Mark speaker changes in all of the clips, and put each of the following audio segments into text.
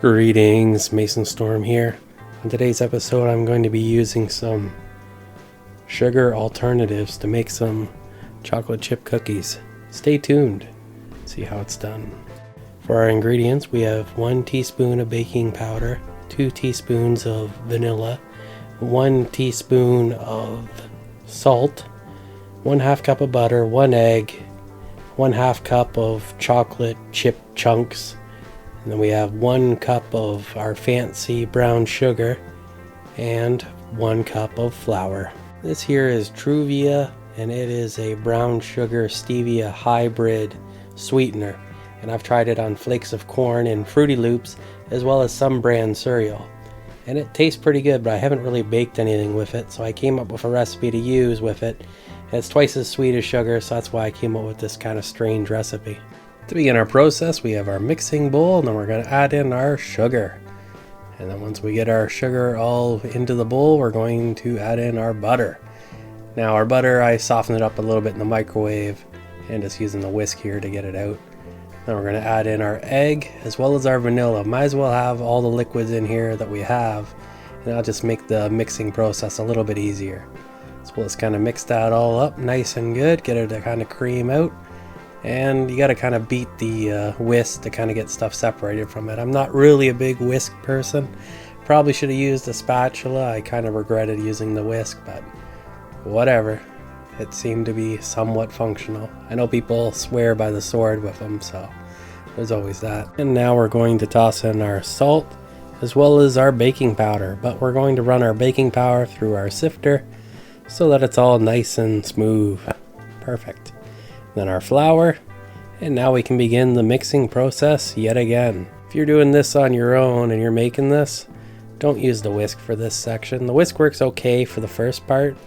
Speaker 1: Greetings, Mason Storm here. On today's episode I'm going to be using some sugar alternatives to make some chocolate chip cookies. Stay tuned, see how it's done. For our ingredients we have 1 teaspoon of baking powder, 2 teaspoons of vanilla, 1 teaspoon of salt, 1/2 cup of butter, 1 egg, 1/2 cup of chocolate chip chunks, and then we have 1 cup of our fancy brown sugar and 1 cup of flour. This here is Truvia, and it is a brown sugar stevia hybrid sweetener, and I've tried it on flakes of corn and Fruity Loops as well as some brand cereal, and it tastes pretty good, but I haven't really baked anything with it, so I came up with a recipe to use with it. It's twice as sweet as sugar, so that's why I came up with this kind of strange recipe. To begin our process, we have our mixing bowl, and then we're going to add in our sugar. And then once we get our sugar all into the bowl, we're going to add in our butter. Now our butter, I softened it up a little bit in the microwave and just using the whisk here to get it out. Then we're going to add in our egg as well as our vanilla. Might as well have all the liquids in here that we have, and that'll just make the mixing process a little bit easier. So we'll just kind of mix that all up nice and good, get it to kind of cream out. And you got to kind of beat the whisk to kind of get stuff separated from it. I'm not really a big whisk person. Probably should have used a spatula. I kind of regretted using the whisk, but whatever. It seemed to be somewhat functional. I know people swear by the sword with them, so there's always that. And now we're going to toss in our salt as well as our baking powder, but we're going to run our baking powder through our sifter so that it's all nice and smooth. Perfect. Then our flour, and now we can begin the mixing process yet again. If you're doing this on your own and you're making this, don't use the whisk for this section. The whisk works okay for the first part,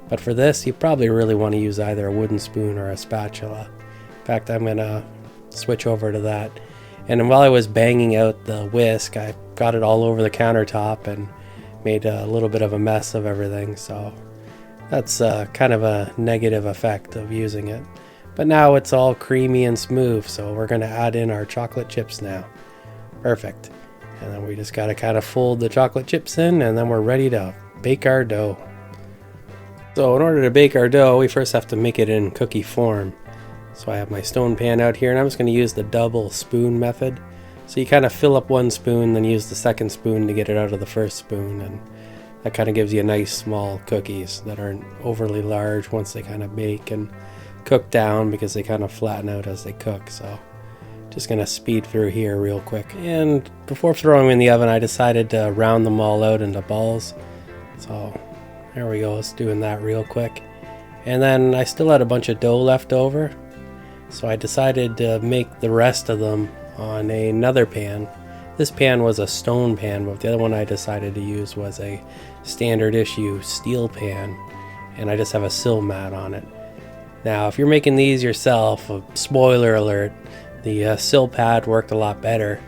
Speaker 1: but for this you probably really want to use either a wooden spoon or a spatula. In fact, I'm gonna switch over to that. And while I was banging out the whisk, I got it all over the countertop and made a little bit of a mess of everything, so that's kind of a negative effect of using it. But now it's all creamy and smooth, so we're going to add in our chocolate chips now. Perfect. And then we just got to kind of fold the chocolate chips in, and then we're ready to bake our dough. So in order to bake our dough, we first have to make it in cookie form. So I have my stone pan out here, and I'm just going to use the double spoon method. So you kind of fill up 1 spoon, then use the second spoon to get it out of the first spoon, and that kind of gives you nice small cookies that aren't overly large once they kind of bake and cook down, because they kind of flatten out as they cook. So just gonna speed through here real quick, and before throwing them in the oven I decided to round them all out into balls. So there we go, let's doing that real quick. And then I still had a bunch of dough left over, so I decided to make the rest of them on another pan. This pan was a stone pan, but the other one I decided to use was a standard issue steel pan, and I just have a sill mat on it. Now, if you're making these yourself, spoiler alert, the sill pad worked a lot better,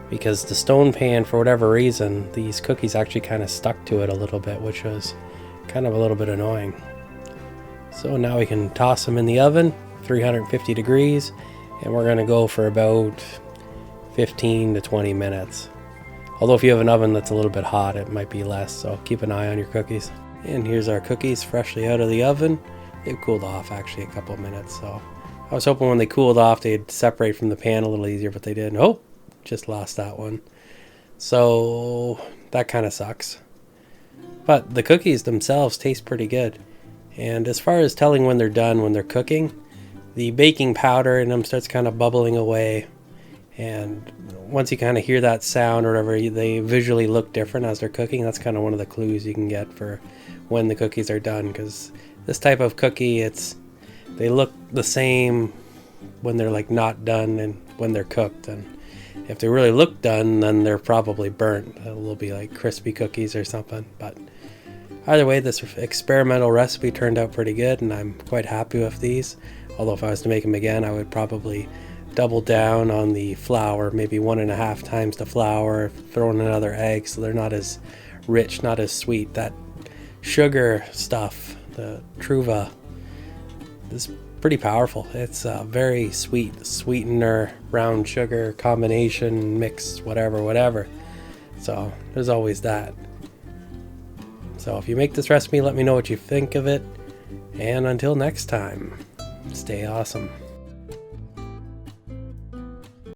Speaker 1: because the stone pan, for whatever reason, these cookies actually kind of stuck to it a little bit, which was kind of a little bit annoying. So now we can toss them in the oven, 350 degrees, and we're going to go for about 15 to 20 minutes. Although if you have an oven that's a little bit hot, it might be less, so keep an eye on your cookies. And here's our cookies freshly out of the oven. They've cooled off actually a couple of minutes, so I was hoping when they cooled off they'd separate from the pan a little easier, but they didn't. Oh, just lost that one. So that kind of sucks. But the cookies themselves taste pretty good. And as far as telling when they're done, when they're cooking, the baking powder in them starts kind of bubbling away. And once you kind of hear that sound or whatever, they visually look different as they're cooking. That's kind of one of the clues you can get for when the cookies are done, because this type of cookie, they look the same when they're like not done and when they're cooked. And if they really look done, then they're probably burnt. They'll be like crispy cookies or something. But either way, this experimental recipe turned out pretty good, and I'm quite happy with these. Although if I was to make them again, I would probably double down on the flour, maybe 1.5 times the flour, throw in another egg so they're not as rich, not as sweet. That sugar stuff, the Truvia, is pretty powerful. It's a very sweet sweetener, brown sugar combination, mix, whatever. So there's always that. So if you make this recipe, let me know what you think of it. And until next time, stay awesome.